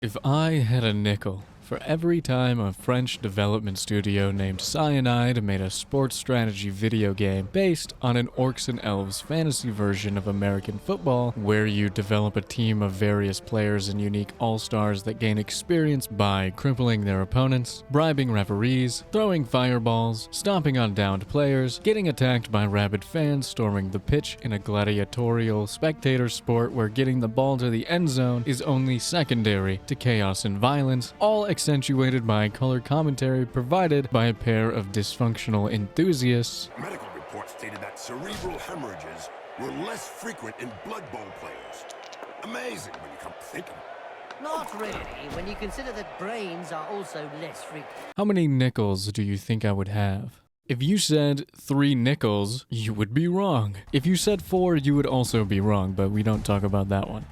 If I had a nickel for every time a French development studio named Cyanide made a sports strategy video game based on an Orcs and Elves fantasy version of American football, where you develop a team of various players and unique all-stars that gain experience by crippling their opponents, bribing referees, throwing fireballs, stomping on downed players, getting attacked by rabid fans storming the pitch in a gladiatorial spectator sport where getting the ball to the end zone is only secondary to chaos and violence, all accentuated by color commentary provided by a pair of dysfunctional enthusiasts. Medical reports stated that cerebral hemorrhages were less frequent in Blood Bowl players. Amazing when you come to think of it. Not really, when you consider that brains are also less frequent. How many nickels do you think I would have? If you said 3 nickels, you would be wrong. If you said 4, you would also be wrong, but we don't talk about that one.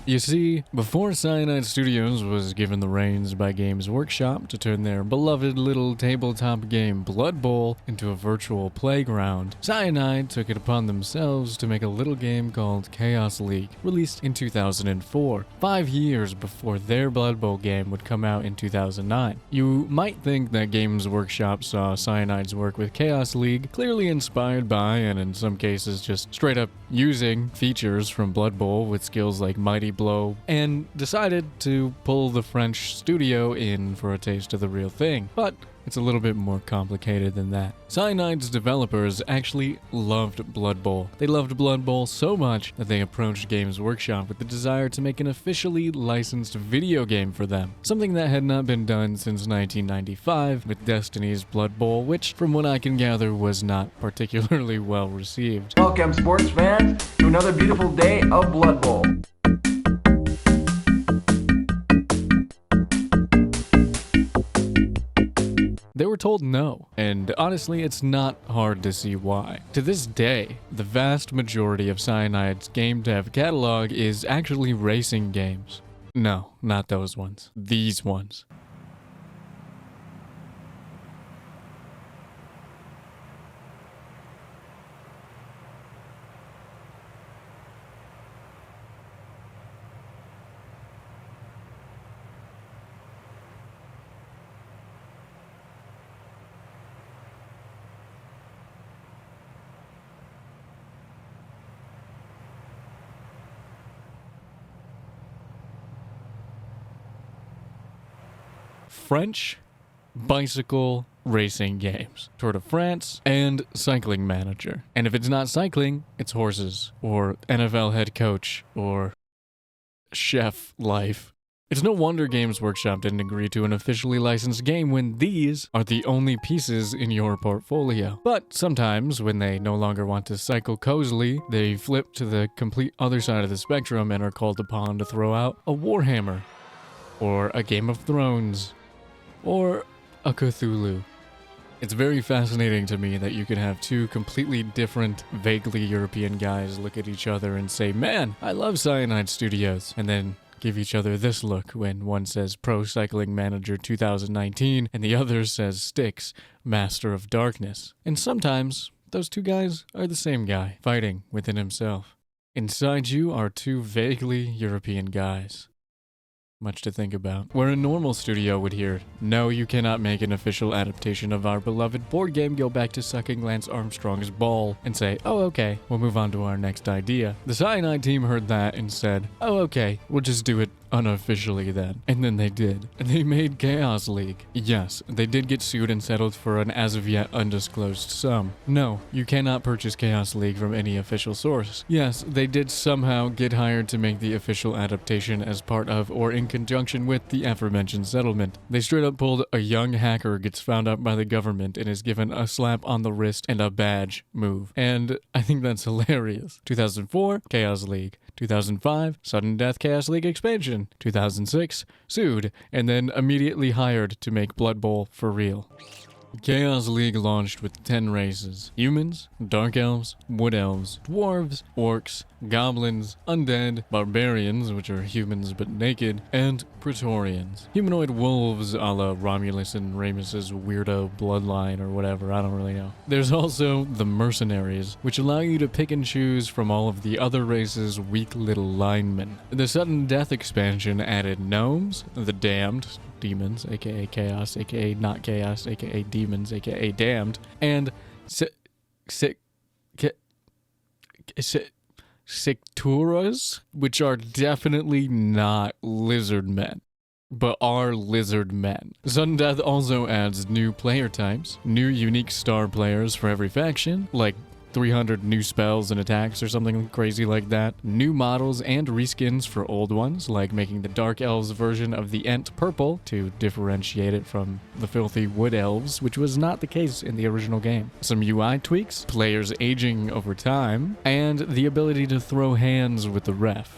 You see, before Cyanide Studios was given the reins by Games Workshop to turn their beloved little tabletop game Blood Bowl into a virtual playground, Cyanide took it upon themselves to make a little game called Chaos League, released in 2004, 5 years before their Blood Bowl game would come out in 2009. You might think that Games Workshop saw Cyanide's work with Chaos League clearly inspired by, and in some cases just straight up using, features from Blood Bowl with skills like Mighty Blow, and decided to pull the French studio in for a taste of the real thing. But it's a little bit more complicated than that. Cyanide's developers actually loved Blood Bowl. They loved Blood Bowl so much that they approached Games Workshop with the desire to make an officially licensed video game for them. Something that had not been done since 1995 with Destiny's Blood Bowl, which, from what I can gather, was not particularly well received. Welcome, sports fans, to another beautiful day of Blood Bowl. They were told no, and honestly, it's not hard to see why. To this day, the vast majority of Cyanide's game dev catalog is actually racing games. No, not those ones. These ones. French bicycle racing games. Tour de France and Cycling Manager. And if it's not cycling, it's horses, or NFL head coach, or chef life. It's no wonder Games Workshop didn't agree to an officially licensed game when these are the only pieces in your portfolio. But sometimes, when they no longer want to cycle cozily, they flip to the complete other side of the spectrum and are called upon to throw out a Warhammer, or a Game of Thrones, or a Cthulhu. It's very fascinating to me that you can have two completely different, vaguely European guys look at each other and say, "Man, I love Cyanide Studios," and then give each other this look when one says Pro Cycling Manager 2019 and the other says Styx, Master of Darkness. And sometimes those two guys are the same guy, fighting within himself. Inside you are two vaguely European guys. Much to think about. Where a normal studio would hear, "No, you cannot make an official adaptation of our beloved board game, go back to sucking Lance Armstrong's ball," and say, "Oh, okay, we'll move on to our next idea." The Cyanide team heard that and said, "Oh, okay, we'll just do it unofficially then." And then they did. And they made Chaos League. Yes, they did get sued and settled for an as of yet undisclosed sum. No, you cannot purchase Chaos League from any official source. Yes, they did somehow get hired to make the official adaptation as part of or in conjunction with the aforementioned settlement. They straight up pulled a young hacker gets found out by the government and is given a slap on the wrist and a badge move. And I think that's hilarious. 2004, Chaos League. 2005, Sudden Death Chaos League expansion. 2006, sued, and then immediately hired to make Blood Bowl for real. Chaos League launched with 10 races: humans, dark elves, wood elves, dwarves, orcs, goblins, undead, barbarians, which are humans but naked, and praetorians. Humanoid wolves a la Romulus and Remus's weirdo bloodline or whatever, I don't really know. There's also the mercenaries, which allow you to pick and choose from all of the other races' weak little linemen. The sudden death expansion added gnomes, the damned, demons, aka chaos, aka not chaos, aka demons, aka damned, and Secturas, which are definitely not lizard men, but are lizard men. Sudden Death also adds new player types, new unique star players for every faction, like 300 new spells and attacks or something crazy like that, new models and reskins for old ones, like making the Dark Elves version of the Ent purple to differentiate it from the filthy Wood Elves, which was not the case in the original game. Some UI tweaks, players aging over time, and the ability to throw hands with the ref,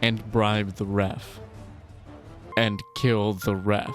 and bribe the ref, and kill the ref.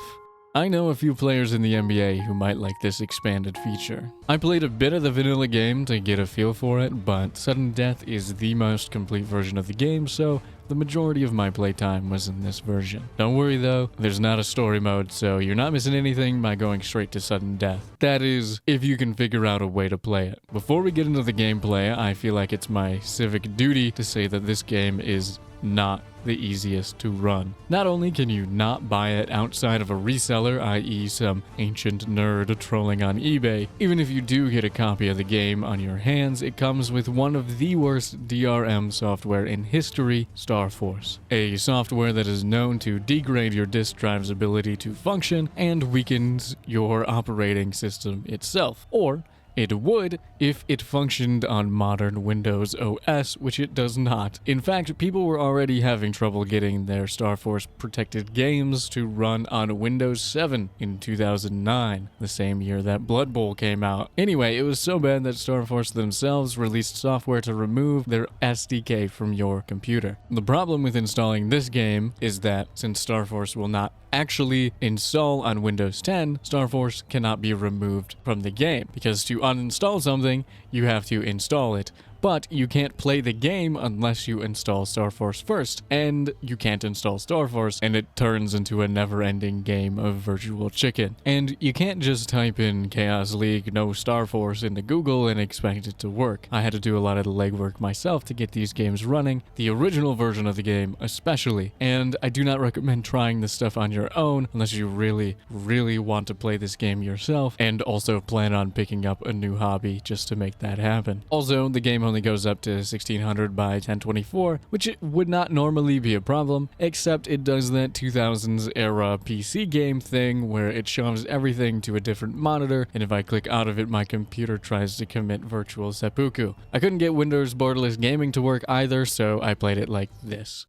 I know a few players in the NBA who might like this expanded feature. I played a bit of the vanilla game to get a feel for it, but Sudden Death is the most complete version of the game, so the majority of my playtime was in this version. Don't worry though, there's not a story mode, so you're not missing anything by going straight to Sudden Death. That is, if you can figure out a way to play it. Before we get into the gameplay, I feel like it's my civic duty to say that this game is not the easiest to run. Not only can you not buy it outside of a reseller, i.e. some ancient nerd trolling on eBay, even if you do get a copy of the game on your hands, it comes with one of the worst DRM software in history, StarForce. A software that is known to degrade your disk drive's ability to function and weakens your operating system itself, or it would if it functioned on modern Windows OS, which it does not. In fact, people were already having trouble getting their StarForce protected games to run on Windows 7 in 2009, the same year that Blood Bowl came out. Anyway, it was so bad that StarForce themselves released software to remove their SDK from your computer. The problem with installing this game is that since StarForce will not actually install on Windows 10, StarForce cannot be removed from the game, because to uninstall something, you have to install it. But you can't play the game unless you install StarForce first, and you can't install StarForce, and it turns into a never-ending game of virtual chicken. And you can't just type in Chaos League no StarForce into Google and expect it to work. I had to do a lot of the legwork myself to get these games running, the original version of the game especially, and I do not recommend trying this stuff on your own unless you really, really want to play this game yourself, and also plan on picking up a new hobby just to make that happen. Also, the game only goes up to 1600 by 1024, which it would not normally be a problem, except it does that 2000s era PC game thing where it shoves everything to a different monitor, and if I click out of it, my computer tries to commit virtual seppuku. I couldn't get Windows borderless gaming to work either, so I played it like this.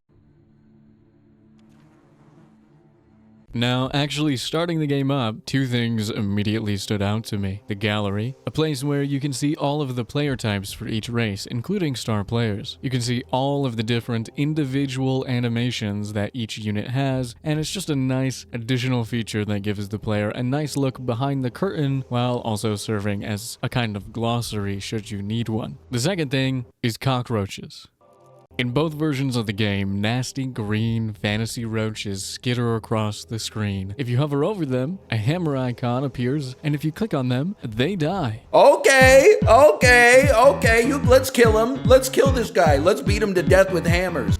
Now, actually starting the game up, two things immediately stood out to me. The gallery, a place where you can see all of the player types for each race, including star players. You can see all of the different individual animations that each unit has, and it's just a nice additional feature that gives the player a nice look behind the curtain while also serving as a kind of glossary should you need one. The second thing is cockroaches. In both versions of the game, nasty green fantasy roaches skitter across the screen. If you hover over them, a hammer icon appears, and if you click on them, they die. Okay, let's kill him. Let's kill this guy. Let's beat him to death with hammers.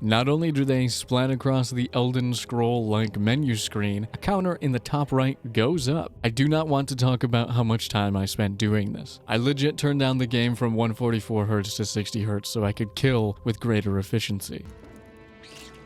Not only do they splat across the Elden Scroll-like menu screen, a counter in the top right goes up. I do not want to talk about how much time I spent doing this. I legit turned down the game from 144Hz to 60Hz so I could kill with greater efficiency.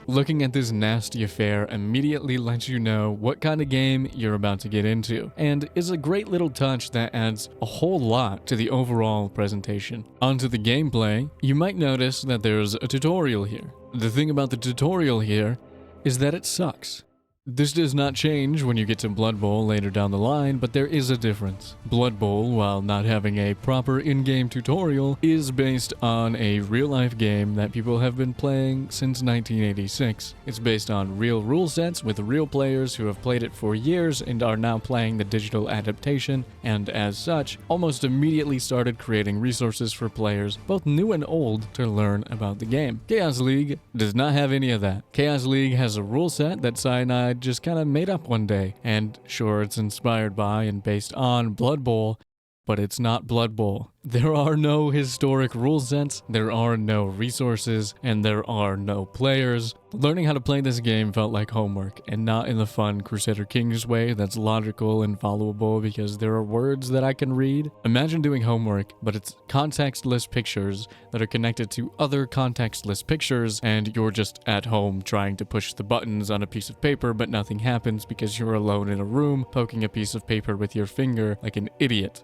Looking at this nasty affair immediately lets you know what kind of game you're about to get into, and is a great little touch that adds a whole lot to the overall presentation. Onto the gameplay, you might notice that there's a tutorial here. The thing about the tutorial here is that it sucks. This does not change when you get to Blood Bowl later down the line, but there is a difference. Blood Bowl, while not having a proper in-game tutorial, is based on a real-life game that people have been playing since 1986. It's based on real rule sets with real players who have played it for years and are now playing the digital adaptation, and as such, almost immediately started creating resources for players, both new and old, to learn about the game. Chaos League does not have any of that. Chaos League has a rule set that Cyanide just kind of made up one day, and sure, it's inspired by and based on Blood Bowl, but it's not Blood Bowl. There are no historic rule sets, there are no resources, and there are no players. Learning how to play this game felt like homework, and not in the fun Crusader Kings way that's logical and followable because there are words that I can read. Imagine doing homework, but it's contextless pictures that are connected to other contextless pictures, and you're just at home trying to push the buttons on a piece of paper, but nothing happens because you're alone in a room poking a piece of paper with your finger like an idiot.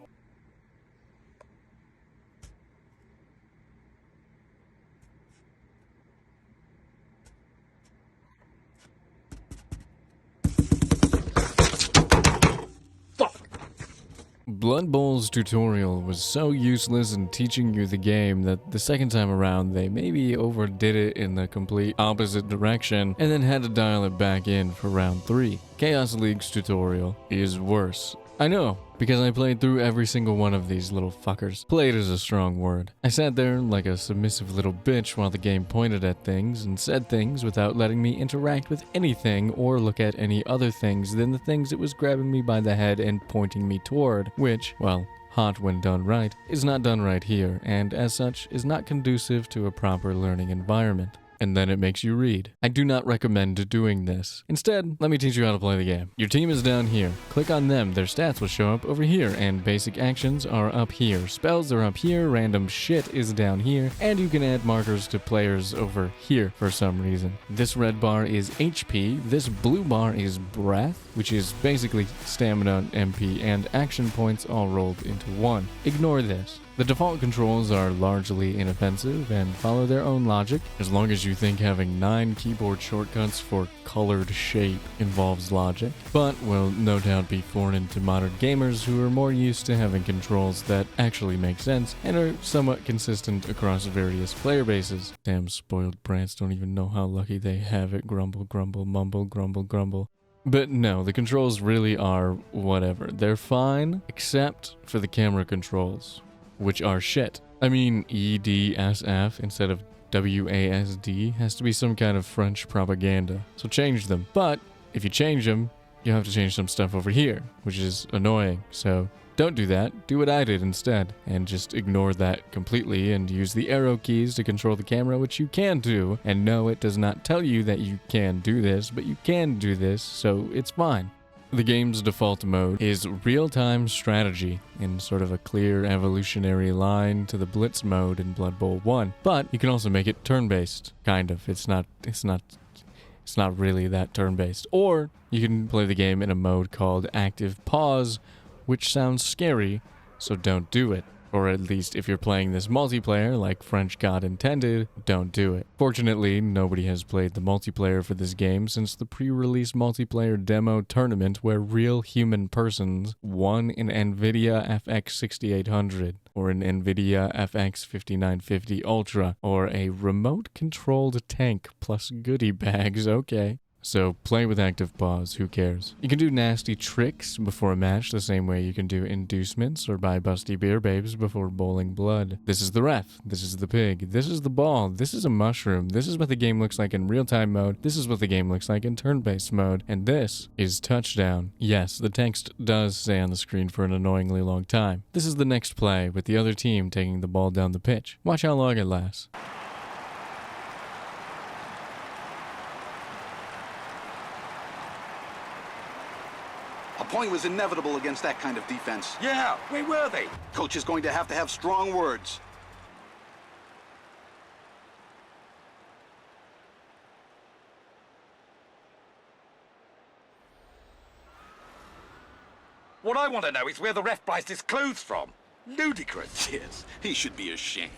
Blood Bowl's tutorial was so useless in teaching you the game that the second time around they maybe overdid it in the complete opposite direction and then had to dial it back in for round 3. Chaos League's tutorial is worse. I know, because I played through every single one of these little fuckers. Played is a strong word. I sat there like a submissive little bitch while the game pointed at things and said things without letting me interact with anything or look at any other things than the things it was grabbing me by the head and pointing me toward, which, well, hot when done right, is not done right here, and as such, is not conducive to a proper learning environment. And then it makes you read. I do not recommend doing this. Instead, let me teach you how to play the game. Your team is down here. Click on them. Their stats will show up over here, and basic actions are up here. Spells are up here, random shit is down here, and you can add markers to players over here for some reason. This red bar is HP, this blue bar is breath, which is basically stamina, MP, and action points all rolled into one. Ignore this. The default controls are largely inoffensive and follow their own logic, as long as you think having 9 keyboard shortcuts for colored shape involves logic, but will no doubt be foreign to modern gamers who are more used to having controls that actually make sense and are somewhat consistent across various player bases. Damn spoiled brats don't even know how lucky they have it. Grumble, grumble, mumble, grumble, grumble. But no, the controls really are whatever. They're fine, except for the camera controls, which are shit. I mean, EDSF instead of WASD has to be some kind of French propaganda, so change them. But if you change them, you have to change some stuff over here, which is annoying, so don't do that. Do what I did instead, and just ignore that completely and use the arrow keys to control the camera, which you can do. And no, it does not tell you that you can do this, but you can do this, so it's fine. The game's default mode is real-time strategy in sort of a clear evolutionary line to the Blitz mode in Blood Bowl 1, but you can also make it turn-based, kind of. It's not really that turn-based. Or you can play the game in a mode called Active Pause, which sounds scary, so don't do it. Or at least if you're playing this multiplayer like French God intended, don't do it. Fortunately, nobody has played the multiplayer for this game since the pre-release multiplayer demo tournament where real human persons won an NVIDIA FX 6800 or an NVIDIA FX 5950 Ultra or a remote-controlled tank plus goodie bags, okay. So play with Active Pause, who cares? You can do nasty tricks before a match the same way you can do inducements or buy busty beer babes before bowling blood. This is the ref, this is the pig, this is the ball, this is a mushroom, this is what the game looks like in real-time mode, this is what the game looks like in turn-based mode, and this is touchdown. Yes, the text does stay on the screen for an annoyingly long time. This is the next play with the other team taking the ball down the pitch. Watch how long it lasts. A point was inevitable against that kind of defense. Yeah, where were they? Coach is going to have strong words. What I want to know is where the ref buys his clothes from. Ludicrous. Yes, he should be ashamed.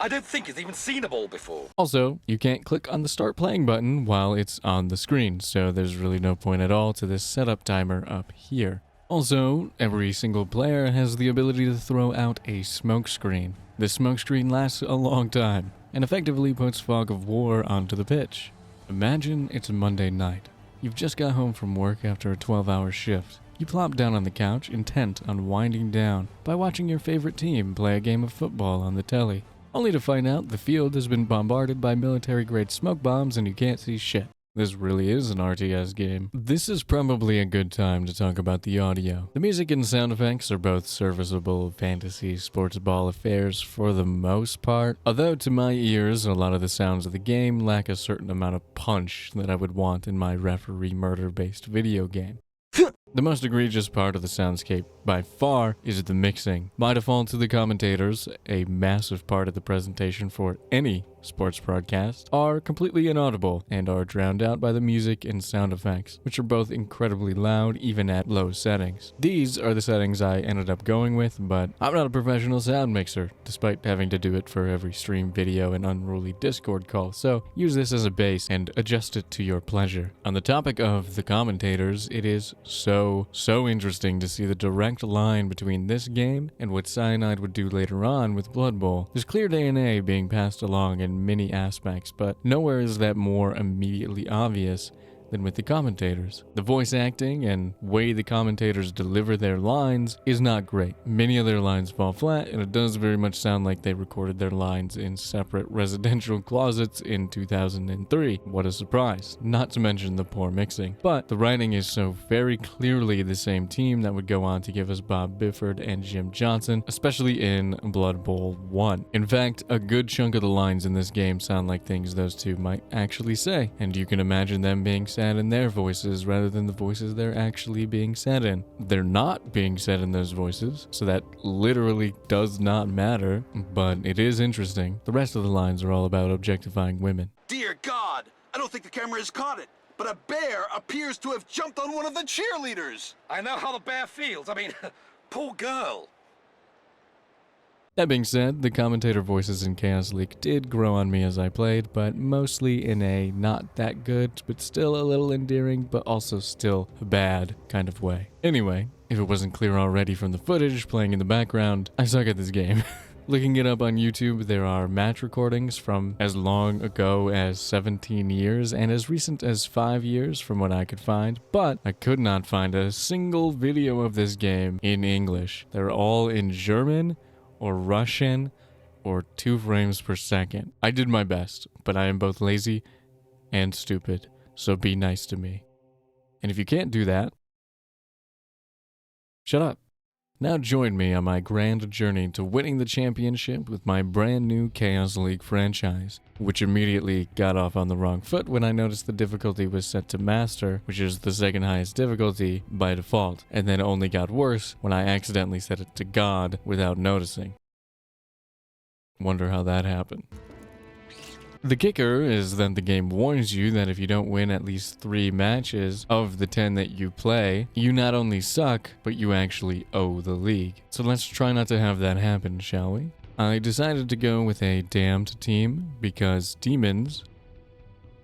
I don't think he's even seen a ball before. Also, you can't click on the start playing button while it's on the screen, so there's really no point at all to this setup timer up here. Also, every single player has the ability to throw out a smoke screen. This smoke screen lasts a long time and effectively puts fog of war onto the pitch. Imagine it's a Monday night. You've just got home from work after a 12-hour shift. You plop down on the couch, intent on winding down by watching your favorite team play a game of football on the telly, only to find out the field has been bombarded by military-grade smoke bombs and you can't see shit. This really is an RTS game. This is probably a good time to talk about the audio. The music and sound effects are both serviceable fantasy sports ball affairs for the most part, although to my ears a lot of the sounds of the game lack a certain amount of punch that I would want in my referee murder-based video game. The most egregious part of the soundscape, by far, is the mixing. By default to the commentators, a massive part of the presentation for any sports broadcast, are completely inaudible and are drowned out by the music and sound effects, which are both incredibly loud even at low settings. These are the settings I ended up going with, but I'm not a professional sound mixer, despite having to do it for every stream video and unruly Discord call, so use this as a base and adjust it to your pleasure. On the topic of the commentators, it is so interesting to see the direct line between this game and what Cyanide would do later on with Blood Bowl. There's clear DNA being passed along in many aspects, but nowhere is that more immediately obvious than with the commentators. The voice acting and way the commentators deliver their lines is not great. Many of their lines fall flat, and it does very much sound like they recorded their lines in separate residential closets in 2003. What a surprise. Not to mention the poor mixing. But the writing is so very clearly the same team that would go on to give us Bob Bifford and Jim Johnson, especially in Blood Bowl 1. In fact, a good chunk of the lines in this game sound like things those two might actually say, and you can imagine them being said in their voices rather than the voices they're actually being said in. They're not being said in those voices, so that literally does not matter, but it is interesting. The rest of the lines are all about objectifying women. Dear God, I don't think the camera has caught it, but a bear appears to have jumped on one of the cheerleaders. I know how the bear feels. I mean, poor girl. That being said, the commentator voices in Chaos League did grow on me as I played, but mostly in a not that good, but still a little endearing, but also still bad kind of way. Anyway, if it wasn't clear already from the footage playing in the background, I suck at this game. Looking it up on YouTube, there are match recordings from as long ago as 17 years and as recent as 5 years from what I could find, but I could not find a single video of this game in English. They're all in German, or Russian, or 2 frames per second. I did my best, but I am both lazy and stupid, so be nice to me. And if you can't do that, shut up. Now join me on my grand journey to winning the championship with my brand new Chaos League franchise, which immediately got off on the wrong foot when I noticed the difficulty was set to Master, which is the second highest difficulty by default, and then only got worse when I accidentally set it to God without noticing. Wonder how that happened. The kicker is that the game warns you that if you don't win at least 3 matches of the 10 that you play, you not only suck, but you actually owe the league. So let's try not to have that happen, shall we? I decided to go with a damned team because demons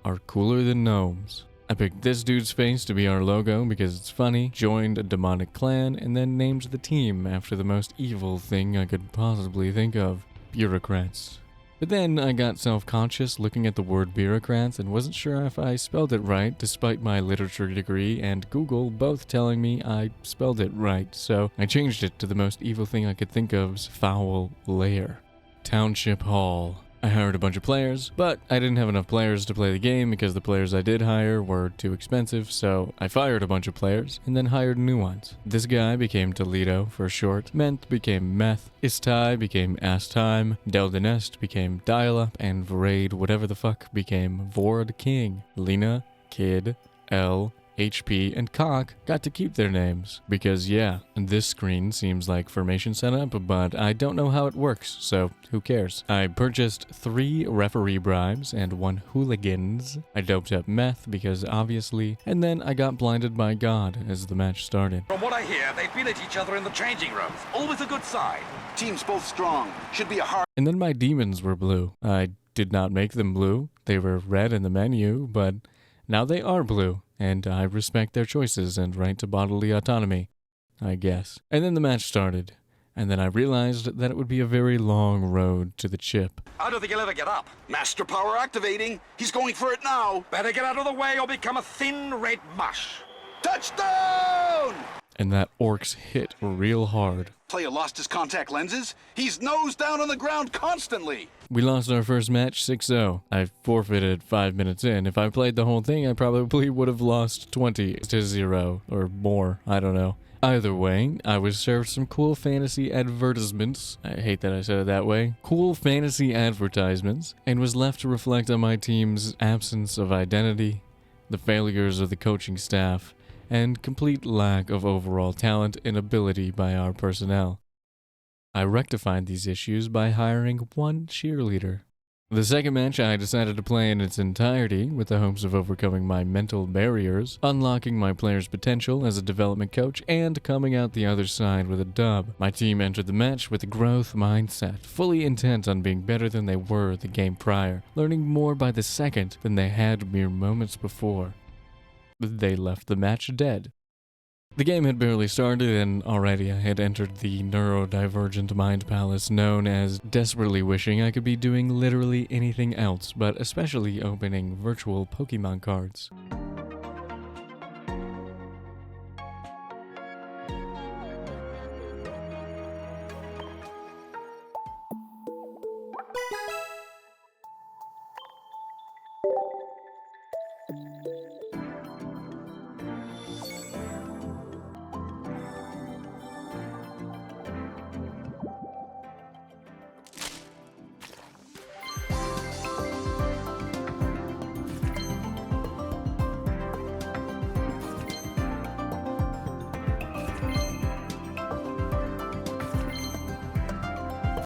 are cooler than gnomes. I picked this dude's face to be our logo because it's funny, joined a demonic clan, and then named the team after the most evil thing I could possibly think of: bureaucrats. But then I got self-conscious looking at the word bureaucrats and wasn't sure if I spelled it right, despite my literature degree and Google both telling me I spelled it right, so I changed it to the most evil thing I could think of's foul lair. Township Hall. I hired a bunch of players, but I didn't have enough players to play the game because the players I did hire were too expensive, so I fired a bunch of players and then hired new ones. This guy became Toledo for short, Ment became Meth, Istai became Astime, Deldenest became Dial-Up, and Vraid whatever the fuck became Vord King. Lena, Kid, L, HP, and Cock got to keep their names. Because yeah, this screen seems like formation setup, but I don't know how it works, so who cares? I purchased 3 referee bribes and 1 hooligans. I doped up meth because obviously, and then I got blinded by God as the match started. From what I hear, they've been at each other in the changing rooms. Always a good sign. Team's both strong. Should be a hard... And then my demons were blue. I did not make them blue. They were red in the menu, but now they are blue, and I respect their choices and right to bodily autonomy, I guess. And then the match started, and then I realized that it would be a very long road to the chip. I don't think he'll ever get up. Master power activating. He's going for it now. Better get out of the way or become a thin red mush. Touchdown! And that orc's hit real hard. Player lost his contact lenses. He's nose down on the ground constantly. We lost our first match 6-0. I forfeited 5 minutes in. If I played the whole thing, I probably would have lost 20-0 or more. I don't know. Either way, I was served some cool fantasy advertisements. I hate that I said it that way. Cool fantasy advertisements, and was left to reflect on my team's absence of identity, the failures of the coaching staff, and complete lack of overall talent and ability by our personnel. I rectified these issues by hiring 1 cheerleader. The second match I decided to play in its entirety with the hopes of overcoming my mental barriers, unlocking my players' potential as a development coach, and coming out the other side with a dub. My team entered the match with a growth mindset, fully intent on being better than they were the game prior, learning more by the second than they had mere moments before. They left the match dead. The game had barely started and already I had entered the neurodivergent mind palace known as desperately wishing I could be doing literally anything else, but especially opening virtual Pokemon cards.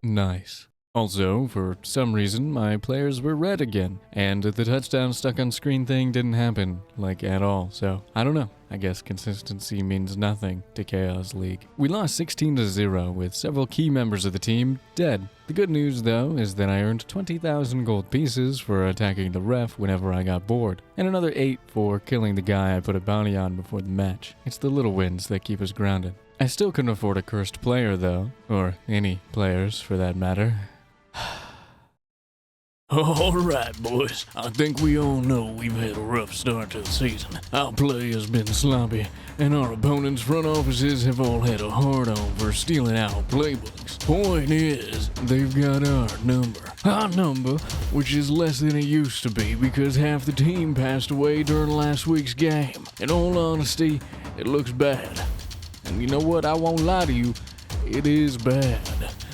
Nice. Also, for some reason, my players were red again, and the touchdown stuck on screen thing didn't happen, like, at all, so I don't know. I guess consistency means nothing to Chaos League. We lost 16-0 with several key members of the team dead. The good news, though, is that I earned 20,000 gold pieces for attacking the ref whenever I got bored, and another 8 for killing the guy I put a bounty on before the match. It's the little wins that keep us grounded. I still couldn't afford a cursed player, though, or any players for that matter. Alright, boys. I think we all know we've had a rough start to the season. Our play has been sloppy, and our opponents' front offices have all had a hard-on for stealing our playbooks. Point is, they've got our number. Our number, which is less than it used to be because half the team passed away during last week's game. In all honesty, it looks bad. And you know what? I won't lie to you, it is bad.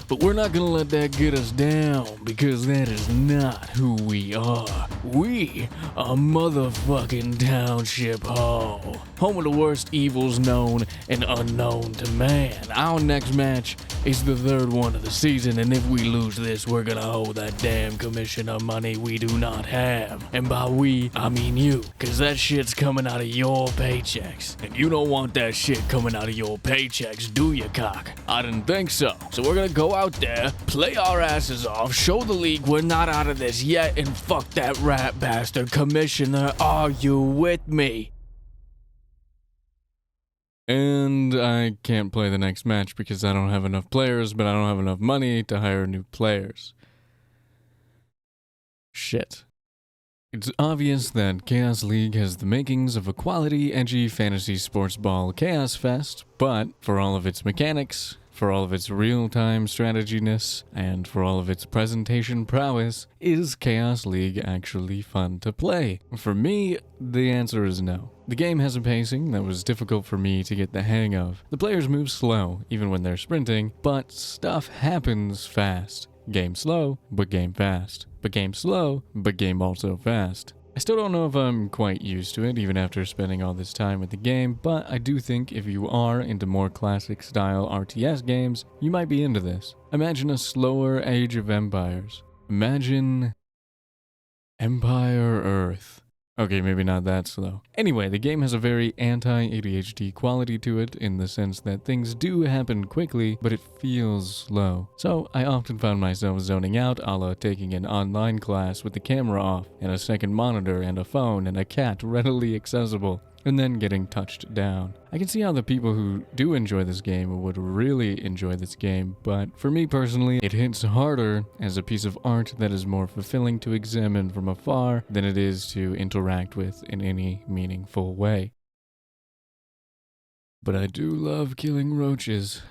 But we're not gonna let that get us down, because that is not who we are. We are motherfucking Township Hall, home of the worst evils known and unknown to man. Our next match is the 3rd one of the season, and if we lose this, we're gonna owe that damn commissioner money we do not have. And by we, I mean you, cause that shit's coming out of your paychecks. And you don't want that shit coming out of your paychecks, do you, cock? I didn't think so. So we're gonna go out there, play our asses off, show the league we're not out of this yet, and fuck that rat bastard commissioner. Are you with me? And I can't play the next match because I don't have enough players, but I don't have enough money to hire new players. Shit. It's obvious that Chaos League has the makings of a quality, edgy fantasy sports ball Chaos Fest, but for all of its mechanics, for all of its real-time strateginess, and for all of its presentation prowess, is Chaos League actually fun to play? For me, the answer is no. The game has a pacing that was difficult for me to get the hang of. The players move slow, even when they're sprinting, but stuff happens fast. Game slow, but game fast. But game slow, but game also fast. I still don't know if I'm quite used to it, even after spending all this time with the game, but I do think if you are into more classic style RTS games, you might be into this. Imagine a slower Age of Empires. Imagine Empire Earth. Okay, maybe not that slow. Anyway, the game has a very anti-ADHD quality to it in the sense that things do happen quickly, but it feels slow. So I often found myself zoning out a la taking an online class with the camera off, and a second monitor and a phone and a cat readily accessible, and then getting touched down. I can see how the people who do enjoy this game would really enjoy this game, but for me personally, it hits harder as a piece of art that is more fulfilling to examine from afar than it is to interact with in any meaningful way. But I do love killing roaches.